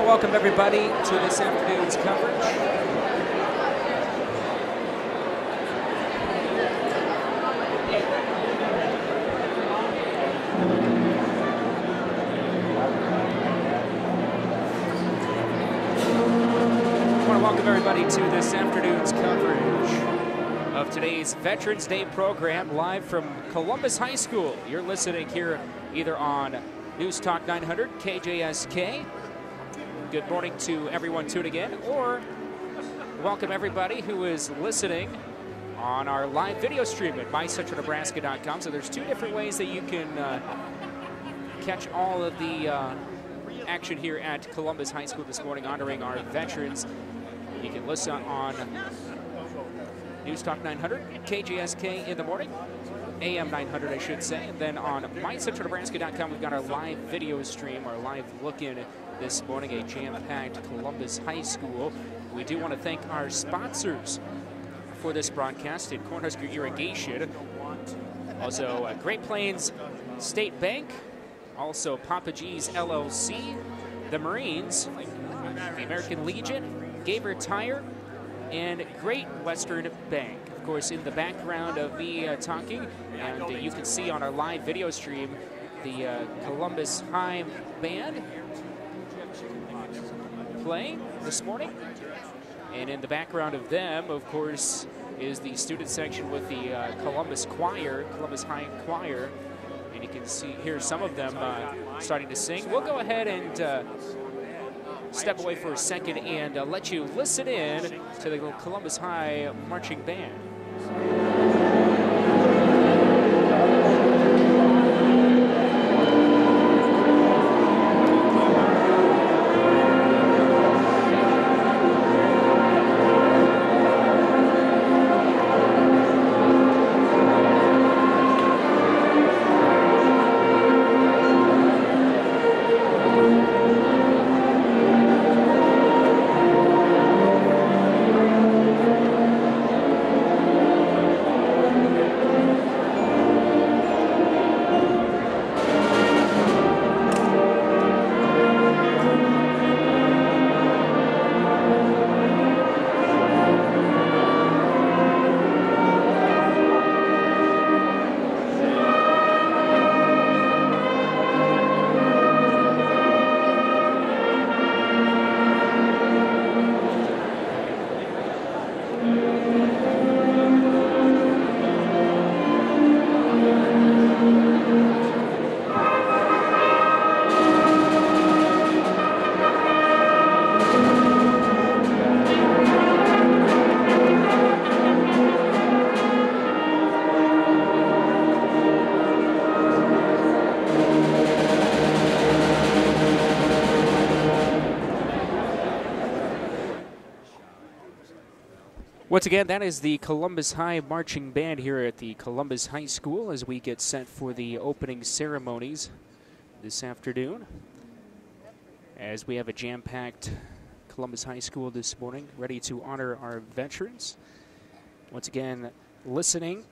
to welcome everybody to this afternoon's coverage. I want to welcome everybody to this afternoon's coverage of today's Veterans Day program, live from Columbus High School. You're listening here either on News Talk 900, KJSK. Good morning to everyone tuning in, or welcome everybody who is listening on our live video stream at MyCentralNebraska.com. So there's two different ways that you can catch all of the action here at Columbus High School this morning, honoring our veterans. You can listen on News Talk 900, KJSK in the morning, AM 900, I should say. And then on MyCentralNebraska.com, we've got our live video stream, our live look-in this morning, a jam-packed Columbus High School. We do want to thank our sponsors for this broadcast at Cornhusker Irrigation, also Great Plains State Bank, also Papa G's LLC, the Marines, the American Legion, Gaber Tire, and Great Western Bank. Of course, in the background of me talking, and you can see on our live video stream, the Columbus High Band playing this morning. And in the background of them, of course, is the student section with the Columbus Choir, Columbus High Choir. And you can hear some of them starting to sing. We'll go ahead and step away for a second and let you listen in to the Columbus High Marching Band. Once again, that is the Columbus High Marching Band here at the Columbus High School as we get set for the opening ceremonies this afternoon. As we have a jam-packed Columbus High School this morning, ready to honor our veterans. Once again, listening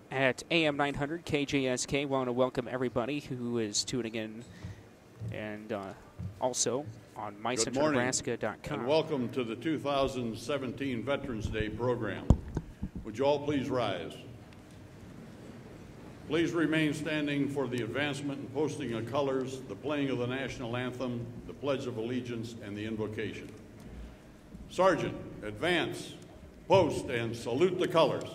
at AM 900 KJSK. We want to welcome everybody who is tuning in, and also on MyCentralNebraska.com. And welcome to the 2017 Veterans Day program. Would you all please rise? Please remain standing for the advancement and posting of colors, the playing of the national anthem, the Pledge of Allegiance, and the invocation. Sergeant, advance, post, and salute the colors.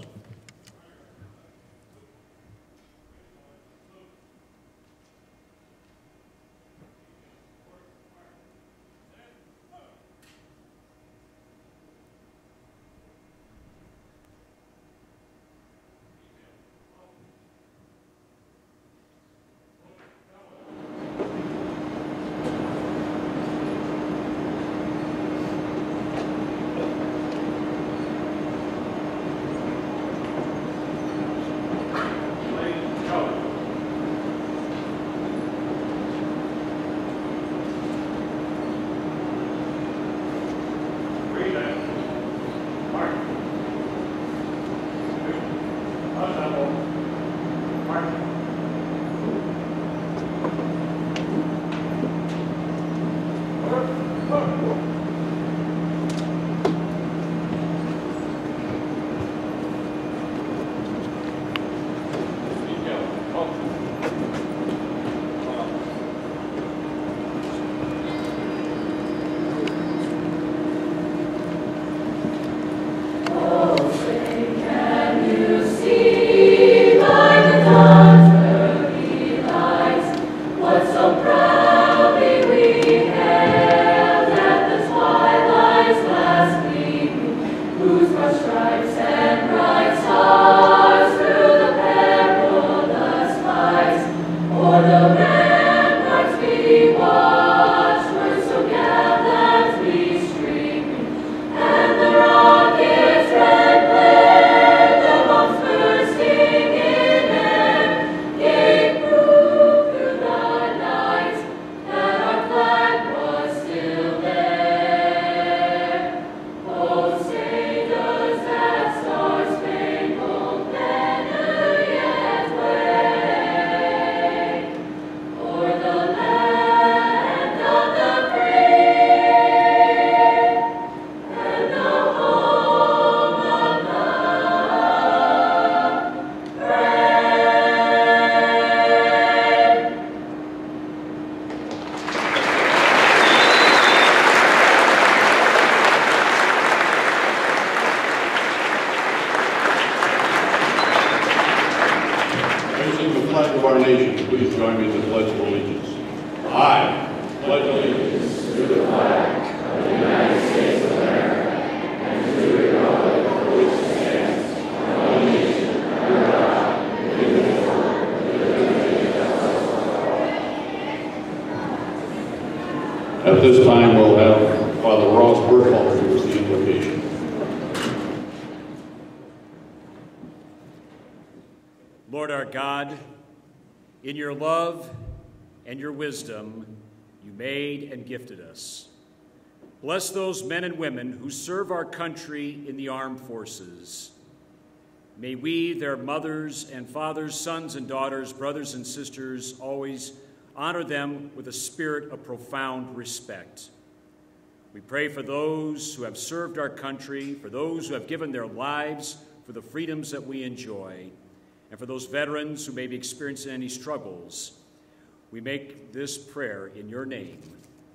pledge allegiance to the flag of the United States of America and to the republic for which it stands, one nation, under God, indivisible, with liberty and justice for all. At this time, we'll have Father Ross Burkhalter give us the invocation. Lord our God, in your love and your wisdom, you made and gifted us. Bless those men and women who serve our country in the armed forces. May we, their mothers and fathers, sons and daughters, brothers and sisters, always honor them with a spirit of profound respect. We pray for those who have served our country, for those who have given their lives for the freedoms that we enjoy, and for those veterans who may be experiencing any struggles. We make this prayer in your name.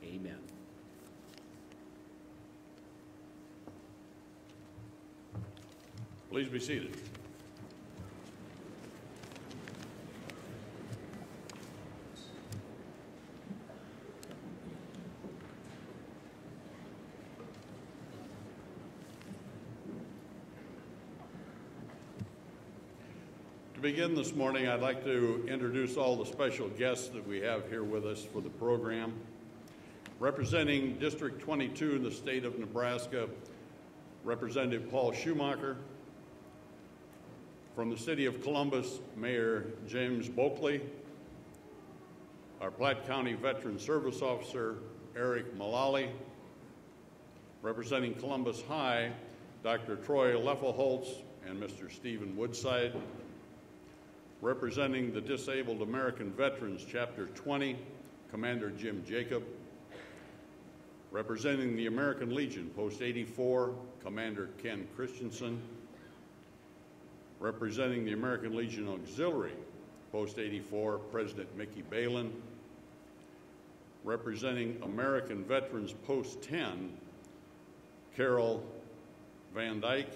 Amen. Please be seated. To begin this morning, I'd like to introduce all the special guests that we have here with us for the program. Representing District 22 in the state of Nebraska, Representative Paul Schumacher. From the city of Columbus, Mayor James Boakley. Our Platte County Veteran Service Officer, Eric Mullally. Representing Columbus High, Dr. Troy Leffelholtz and Mr. Stephen Woodside. Representing the Disabled American Veterans, Chapter 20, Commander Jim Jacob. Representing the American Legion, Post 84, Commander Ken Christensen. Representing the American Legion Auxiliary, Post 84, President Mickey Balin. Representing American Veterans, Post 10, Carol Van Dyke.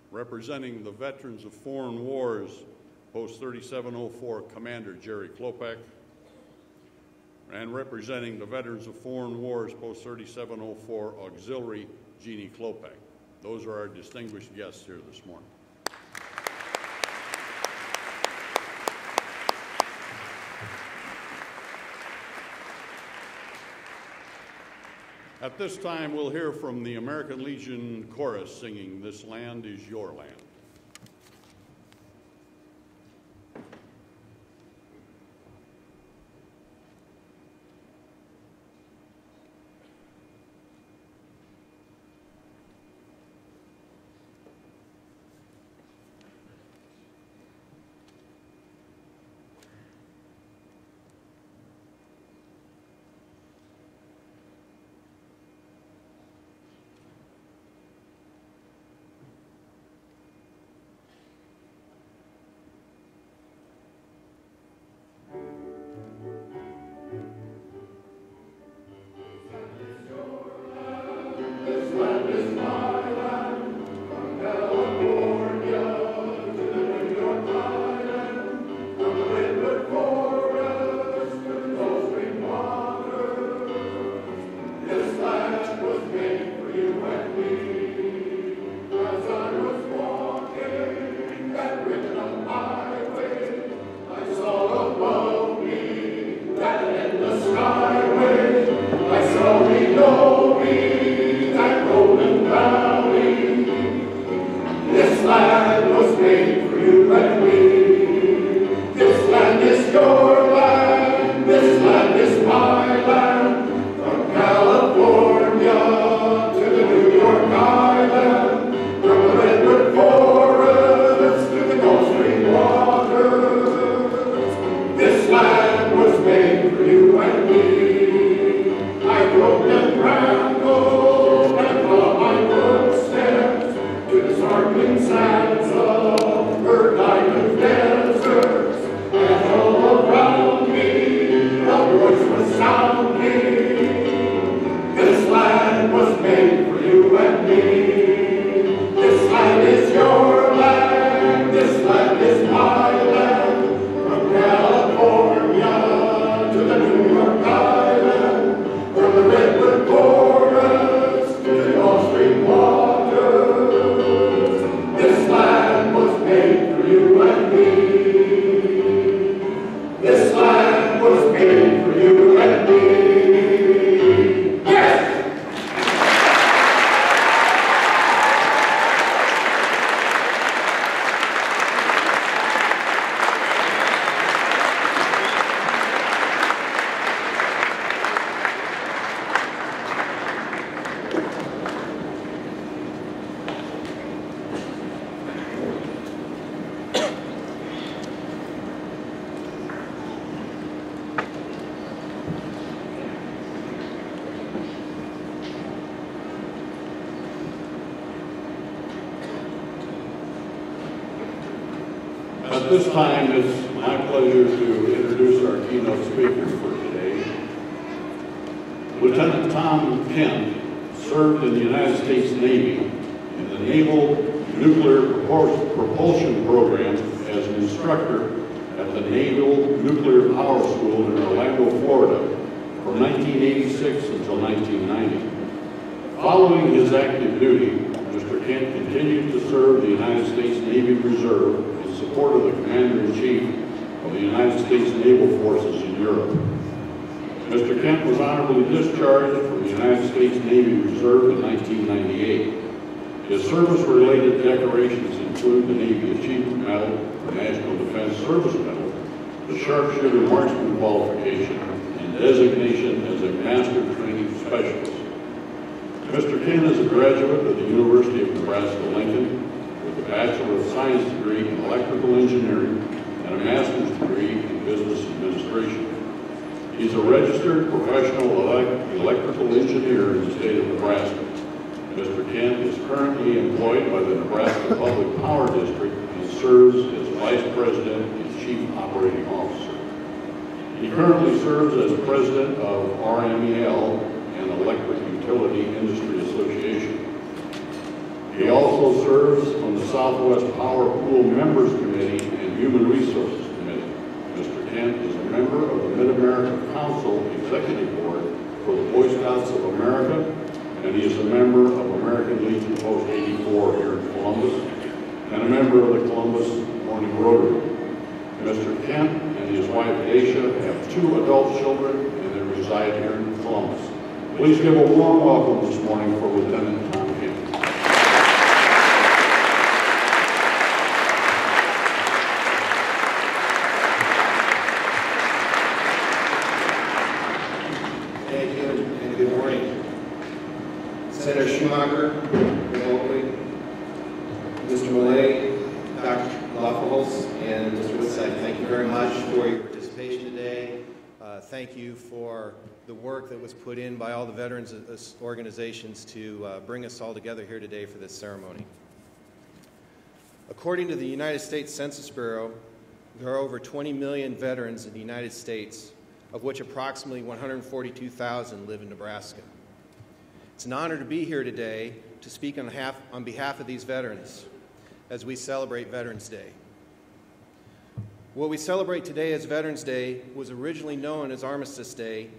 Representing the Veterans of Foreign Wars, Post 3704, Commander Jerry Klopek. And representing the Veterans of Foreign Wars, Post 3704, Auxiliary Jeannie Klopek. Those are our distinguished guests here this morning. At this time, we'll hear from the American Legion Chorus singing "This Land Is Your Land." For you and me, I broke the ground. this time, it's my pleasure to introduce our keynote speaker for today. Lieutenant Tom Kent served in the United States Navy in the Naval Nuclear Propulsion Program as an instructor at the Naval Nuclear Power School in Orlando, Florida, from 1986 until 1990. Following his active duty, Mr. Kent continued to serve the United States Navy Reserve in support of the Commander-in-Chief of the United States Naval Forces in Europe. Mr. Kent was honorably discharged from the United States Navy Reserve in 1998. His service-related decorations include the Navy Achievement Medal, the National Defense Service Medal, the Sharpshooter Marksman Qualification, and designation as a Master Training Specialist. Mr. Kent is a graduate of the University of Nebraska-Lincoln with a Bachelor of Science degree in Electrical Engineering and a Master's degree in Business Administration. He's a registered professional electrical engineer in the state of Nebraska. Mr. Kent is currently employed by the Nebraska Public Power District and serves as Vice President and Chief Operating Officer. He currently serves as President of RMEL and Electric Utility Industry Association. He also serves on the Southwest Power Pool Members Committee and Human Resources Committee. Mr. Kent is a member of the Mid-America Council Executive Board for the Boy Scouts of America, and he is a member of American Legion Post 84 here in Columbus, and a member of the Columbus Morning Rotary. Mr. Kent and his wife Dacia have 2 adult children, and they reside here in Columbus. Please give a warm welcome this morning for Lieutenant Tom Kent. Thank you, and good morning. Senator Schumacher, Mr. Millay, Dr. Loffelholz, and Mr. Woodside, thank you very much for your participation today. Thank you for the work that was put in by all the veterans organizations to bring us all together here today for this ceremony. According to the United States Census Bureau, there are over 20 million veterans in the United States, of which approximately 142,000 live in Nebraska. It's an honor to be here today to speak on behalf of these veterans as we celebrate Veterans Day. What we celebrate today as Veterans Day was originally known as Armistice Day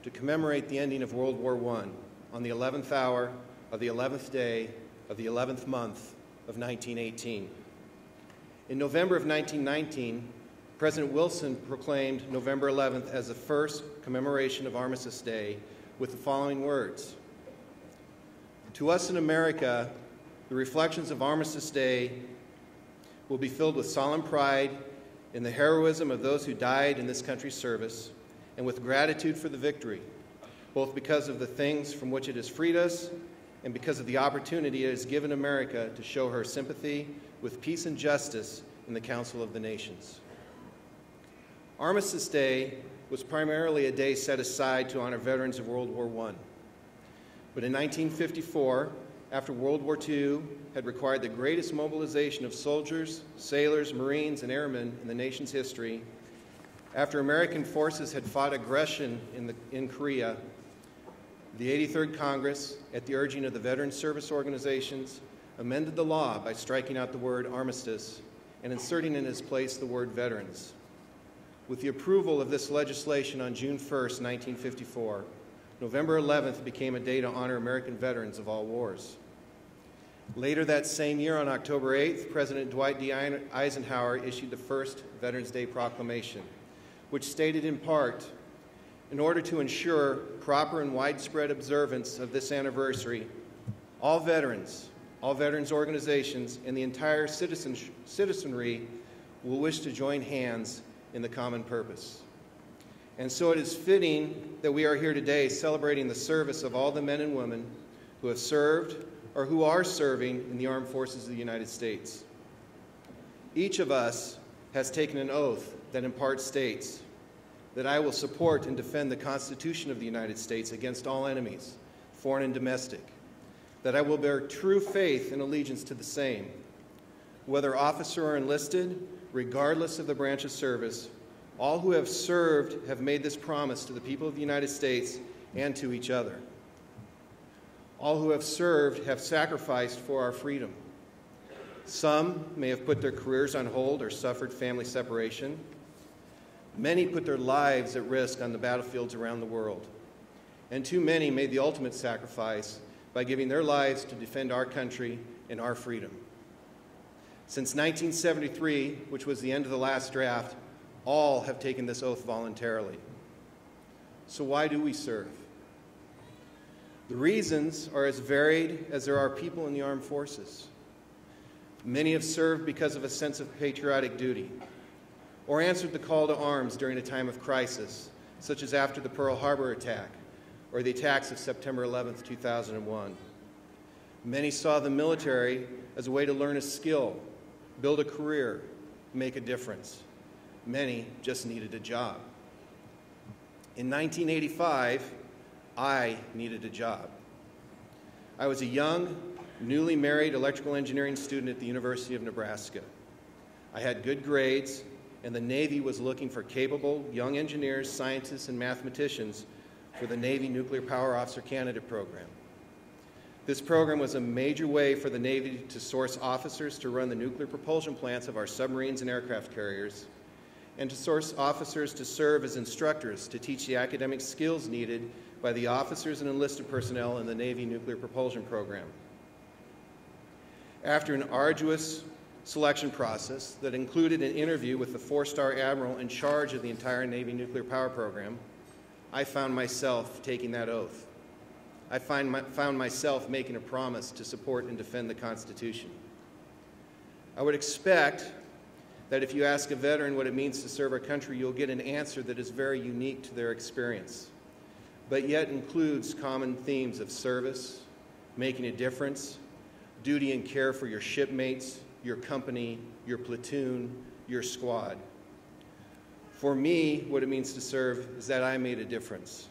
to commemorate the ending of World War I on the 11th hour of the 11th day of the 11th month of 1918. In November of 1919, President Wilson proclaimed November 11th as the first commemoration of Armistice Day with the following words: "To us in America, the reflections of Armistice Day will be filled with solemn pride in the heroism of those who died in this country's service, and with gratitude for the victory, both because of the things from which it has freed us and because of the opportunity it has given America to show her sympathy with peace and justice in the Council of the Nations." Armistice Day was primarily a day set aside to honor veterans of World War I. But in 1954, after World War II had required the greatest mobilization of soldiers, sailors, Marines, and airmen in the nation's history, after American forces had fought aggression in Korea, the 83rd Congress, at the urging of the veteran service organizations, amended the law by striking out the word armistice and inserting in its place the word veterans. With the approval of this legislation on June 1st, 1954, November 11th became a day to honor American veterans of all wars. Later that same year, on October 8th, President Dwight D. Eisenhower issued the first Veterans Day proclamation, which stated in part, "In order to ensure proper and widespread observance of this anniversary, all veterans organizations, and the entire citizenry will wish to join hands in the common purpose." And so it is fitting that we are here today celebrating the service of all the men and women who have served or who are serving in the armed forces of the United States. Each of us has taken an oath that in part states that I will support and defend the Constitution of the United States against all enemies, foreign and domestic, that I will bear true faith and allegiance to the same, whether officer or enlisted, regardless of the branch of service, all who have served have made this promise to the people of the United States and to each other. All who have served have sacrificed for our freedom. Some may have put their careers on hold or suffered family separation. Many put their lives at risk on the battlefields around the world. And too many made the ultimate sacrifice by giving their lives to defend our country and our freedom. Since 1973, which was the end of the last draft, all have taken this oath voluntarily. So why do we serve? The reasons are as varied as there are people in the armed forces. Many have served because of a sense of patriotic duty, or answered the call to arms during a time of crisis, such as after the Pearl Harbor attack, or the attacks of September 11, 2001. Many saw the military as a way to learn a skill, build a career, make a difference. Many just needed a job. In 1985, I needed a job. I was a young, newly married electrical engineering student at the University of Nebraska. I had good grades, and the Navy was looking for capable young engineers, scientists, and mathematicians for the Navy Nuclear Power Officer Candidate Program. This program was a major way for the Navy to source officers to run the nuclear propulsion plants of our submarines and aircraft carriers, and to source officers to serve as instructors to teach the academic skills needed by the officers and enlisted personnel in the Navy Nuclear Propulsion Program. After an arduous selection process that included an interview with the four-star admiral in charge of the entire Navy nuclear power program, I found myself taking that oath. I found myself making a promise to support and defend the Constitution. I would expect that if you ask a veteran what it means to serve our country, you'll get an answer that is very unique to their experience, but yet includes common themes of service, making a difference, duty and care for your shipmates, your company, your platoon, your squad. For me, what it means to serve is that I made a difference.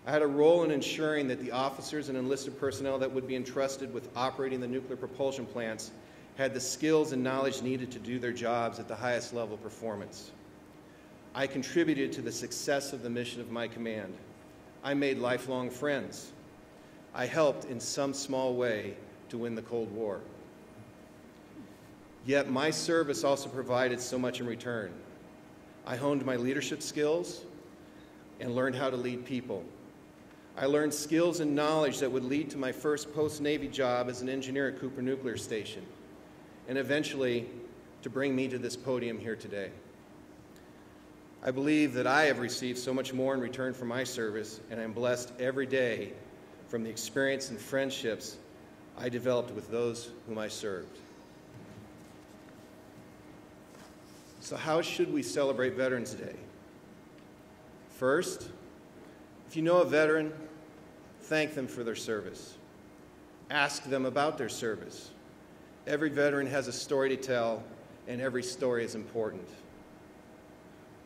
I had a role in ensuring that the officers and enlisted personnel that would be entrusted with operating the nuclear propulsion plants had the skills and knowledge needed to do their jobs at the highest level of performance. I contributed to the success of the mission of my command. I made lifelong friends. I helped in some small way to win the Cold War. Yet my service also provided so much in return. I honed my leadership skills and learned how to lead people. I learned skills and knowledge that would lead to my first post-Navy job as an engineer at Cooper Nuclear Station, and eventually to bring me to this podium here today. I believe that I have received so much more in return for my service, and I'm blessed every day from the experience and friendships I developed with those whom I served. So how should we celebrate Veterans Day? First, if you know a veteran, thank them for their service. Ask them about their service. Every veteran has a story to tell, and every story is important.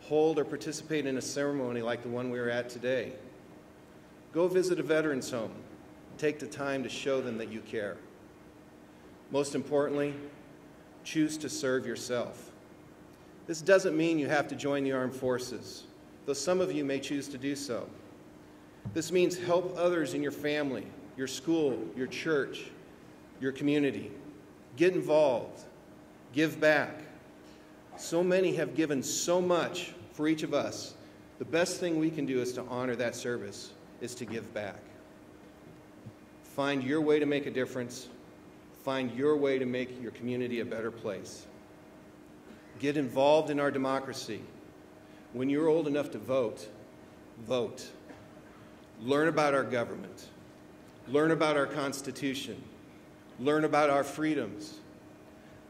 Hold or participate in a ceremony like the one we are at today. Go visit a veteran's home. Take the time to show them that you care. Most importantly, choose to serve yourself. This doesn't mean you have to join the armed forces, though some of you may choose to do so. This means help others in your family, your school, your church, your community. Get involved. Give back. So many have given so much for each of us. The best thing we can do is to honor that service, is to give back. Find your way to make a difference. Find your way to make your community a better place. Get involved in our democracy. When you're old enough to vote, vote. Learn about our government. Learn about our Constitution. Learn about our freedoms.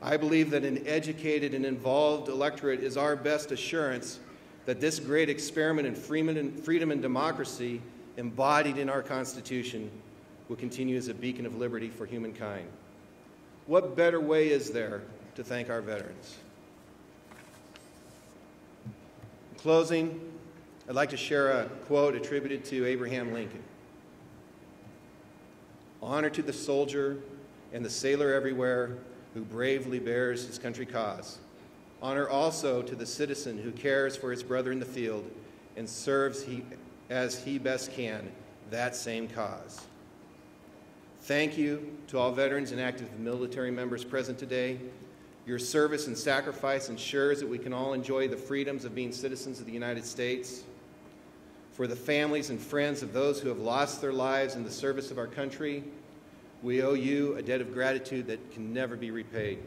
I believe that an educated and involved electorate is our best assurance that this great experiment in freedom and democracy embodied in our Constitution will continue as a beacon of liberty for humankind. What better way is there to thank our veterans? In closing, I'd like to share a quote attributed to Abraham Lincoln. Honor to the soldier and the sailor everywhere who bravely bears his country cause. Honor also to the citizen who cares for his brother in the field and serves as he best can that same cause. Thank you to all veterans and active military members present today. Your service and sacrifice ensures that we can all enjoy the freedoms of being citizens of the United States. For the families and friends of those who have lost their lives in the service of our country, we owe you a debt of gratitude that can never be repaid.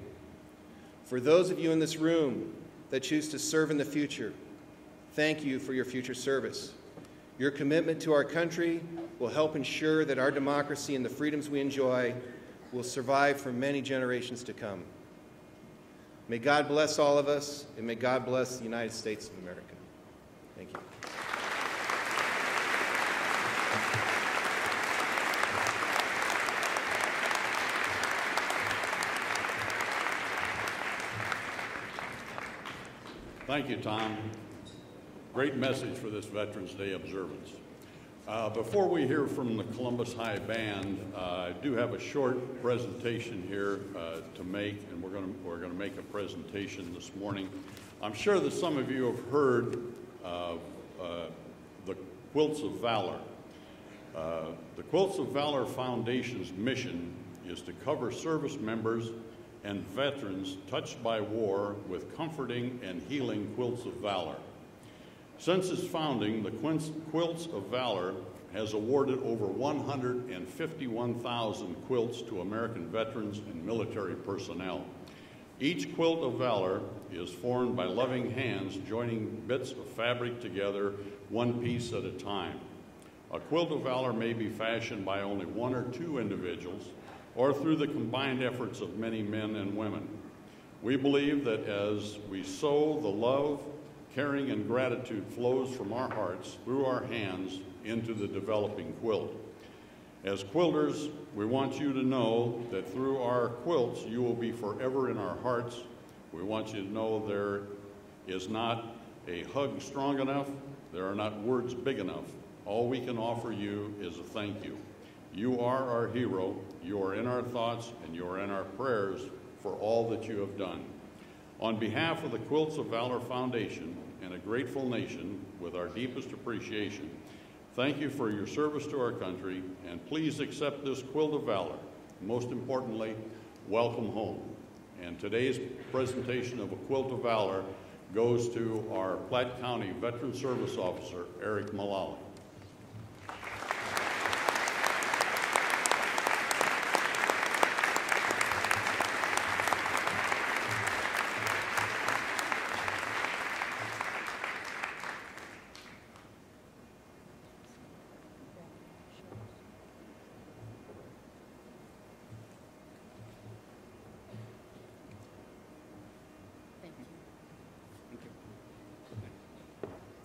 For those of you in this room that choose to serve in the future, thank you for your future service. Your commitment to our country will help ensure that our democracy and the freedoms we enjoy will survive for many generations to come. May God bless all of us, and may God bless the United States of America. Thank you. Thank you, Tom. Great message for this Veterans Day observance. Before we hear from the Columbus High Band, I do have a short presentation here to make, and we're going to make a presentation this morning. I'm sure that some of you have heard the Quilts of Valor. The Quilts of Valor Foundation's mission is to cover service members and veterans touched by war with comforting and healing quilts of valor. Since its founding, the Quilts of Valor has awarded over 151,000 quilts to American veterans and military personnel. Each quilt of valor is formed by loving hands joining bits of fabric together, one piece at a time. A quilt of valor may be fashioned by only one or two individuals, or through the combined efforts of many men and women. We believe that as we sow, the love, caring, and gratitude flows from our hearts through our hands into the developing quilt. As quilters, we want you to know that through our quilts, you will be forever in our hearts. We want you to know there is not a hug strong enough, there are not words big enough. All we can offer you is a thank you. You are our hero, you are in our thoughts, and you are in our prayers for all that you have done. On behalf of the Quilts of Valor Foundation and a grateful nation with our deepest appreciation, thank you for your service to our country, and please accept this Quilt of Valor. Most importantly, welcome home. And today's presentation of a Quilt of Valor goes to our Platte County Veteran Service Officer, Eric Mullally.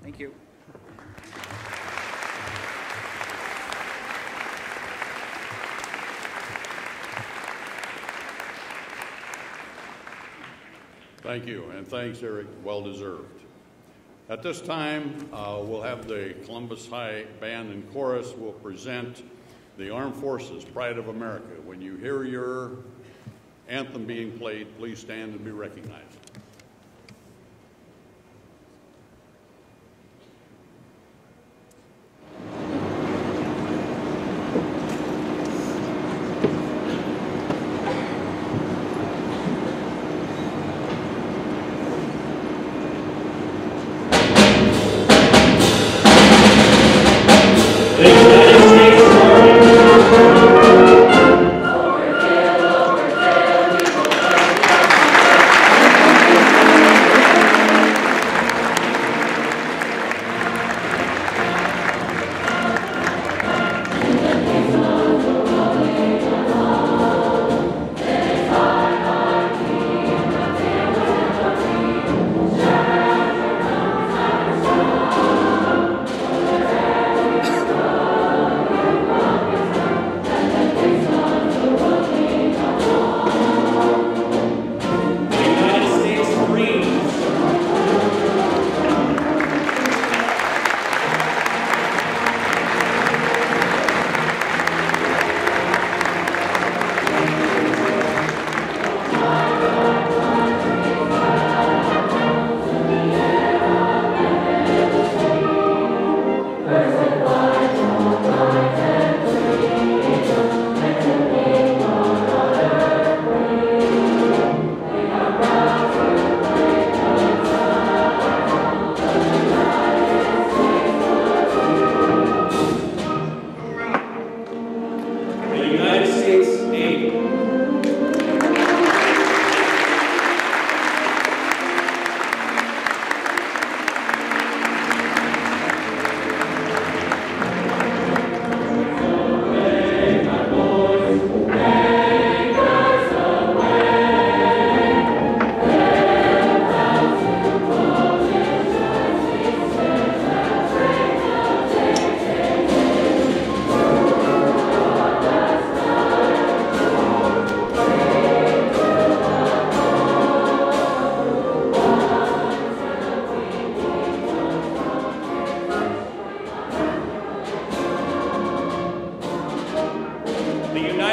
Thank you. Thank you, and thanks, Eric. Well deserved. At this time, we'll have the Columbus High Band and Chorus will present the Armed Forces, Pride of America. When you hear your anthem being played, please stand and be recognized. Over,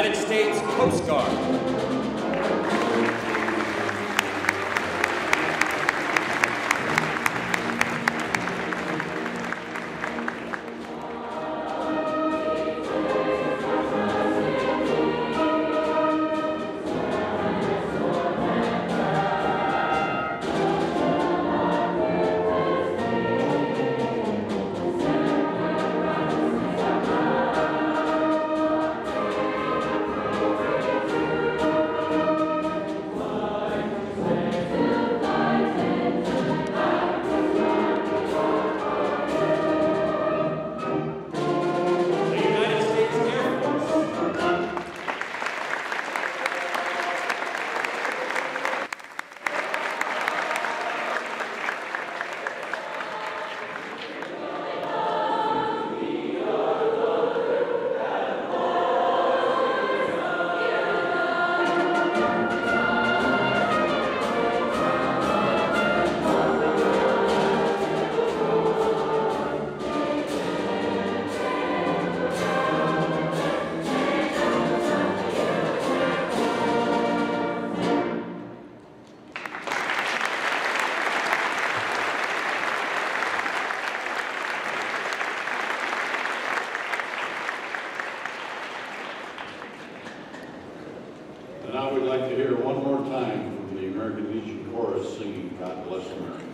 United States Coast Guard. And now we'd like to hear one more time from the American Legion Chorus singing God Bless America.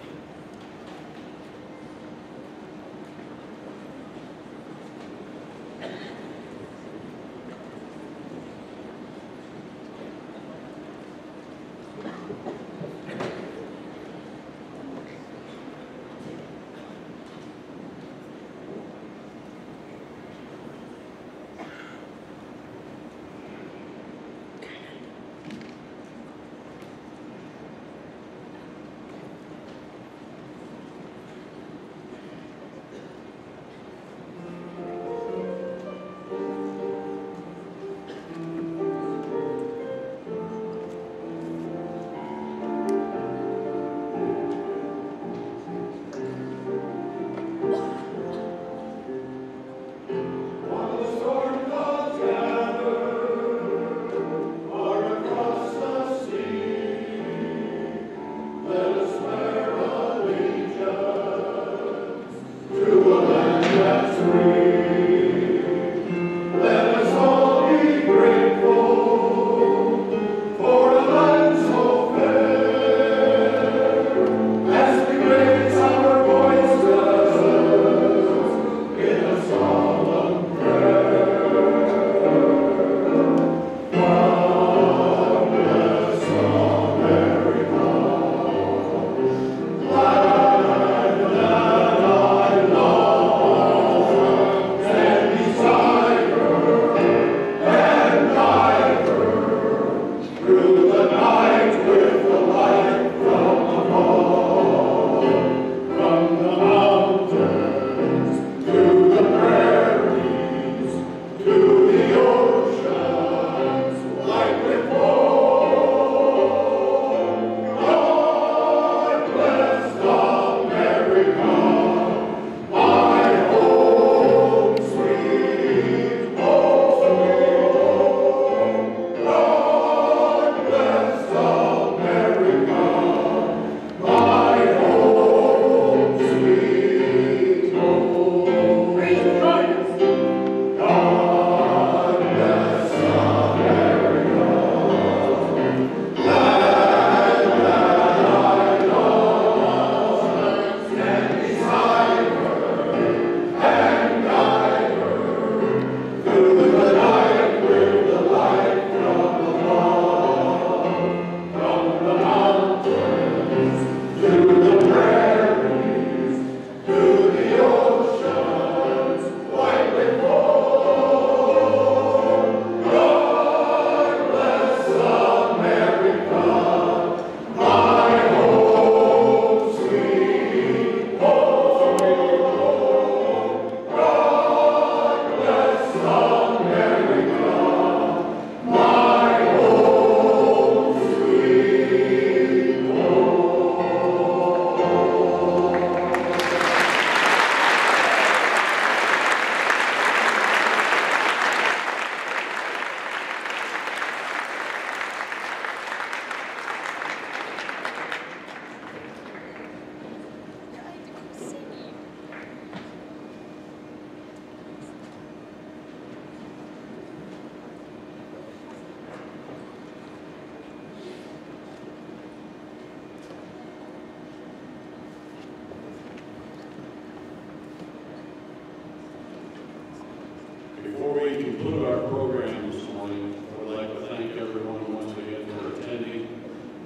conclude our program this morning, I would like to thank everyone once again for attending,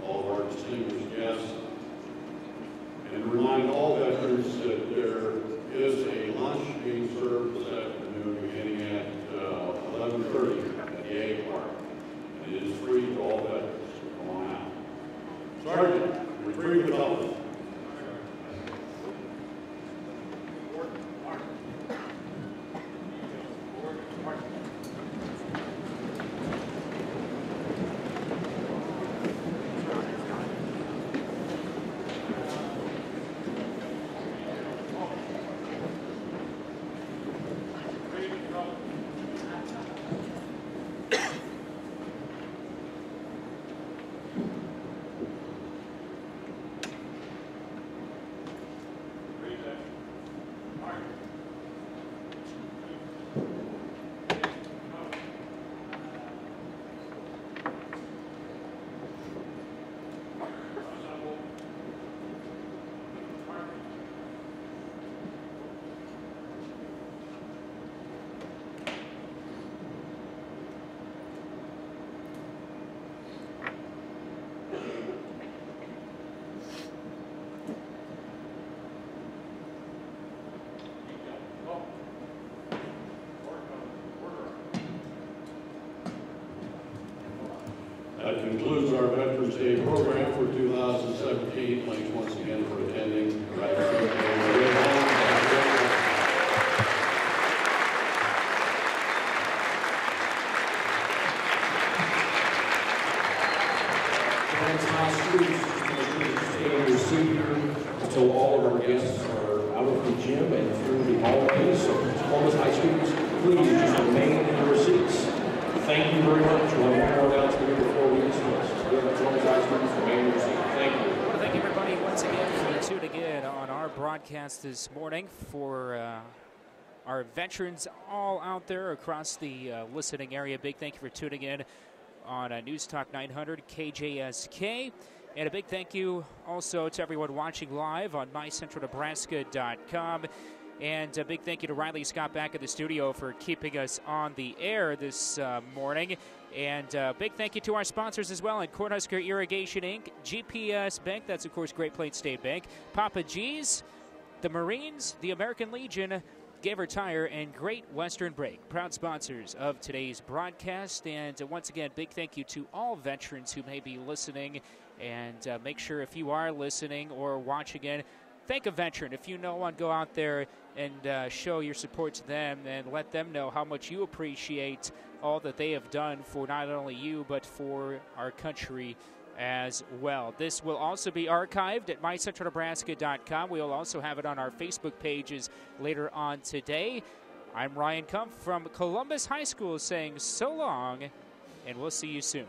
all of our distinguished guests, and remind all veterans that there is a lunch being served this afternoon beginning at 11:30 at the Ag Park. And it is free to all veterans, so come on out. Sergeant, retrieve the colors. That concludes our Veterans Day program for 2017. Thanks once again for attending. Stay in your seat here until all of our guests are out of the gym and through the hallways. So, Columbus High students, please just remain in your seats. Thank you very much. We'll have one more announcement here before we dismiss. Columbus High students, remain in your seats. Thank you. I want to thank everybody once again for tuning in on our broadcast this morning for our veterans all out there across the listening area. Big thank you for tuning in on News Talk 900 KJSK. And a big thank you also to everyone watching live on MyCentralNebraska.com. And a big thank you to Riley Scott back at the studio for keeping us on the air this morning. And big thank you to our sponsors as well, and Cornhusker Irrigation Inc., GPS Bank, that's of course Great Plains State Bank, Papa G's, the Marines, the American Legion, Gaver Tire, and Great Western Brake, proud sponsors of today's broadcast. And once again, big thank you to all veterans who may be listening. And make sure if you are listening or watching in, thank a veteran. If you know one, go out there and show your support to them and let them know how much you appreciate all that they have done for not only you, but for our country as well. This will also be archived at MyCentralNebraska.com. We'll also have it on our Facebook pages later on today. I'm Ryan Kumpf from Columbus High School saying so long, and we'll see you soon.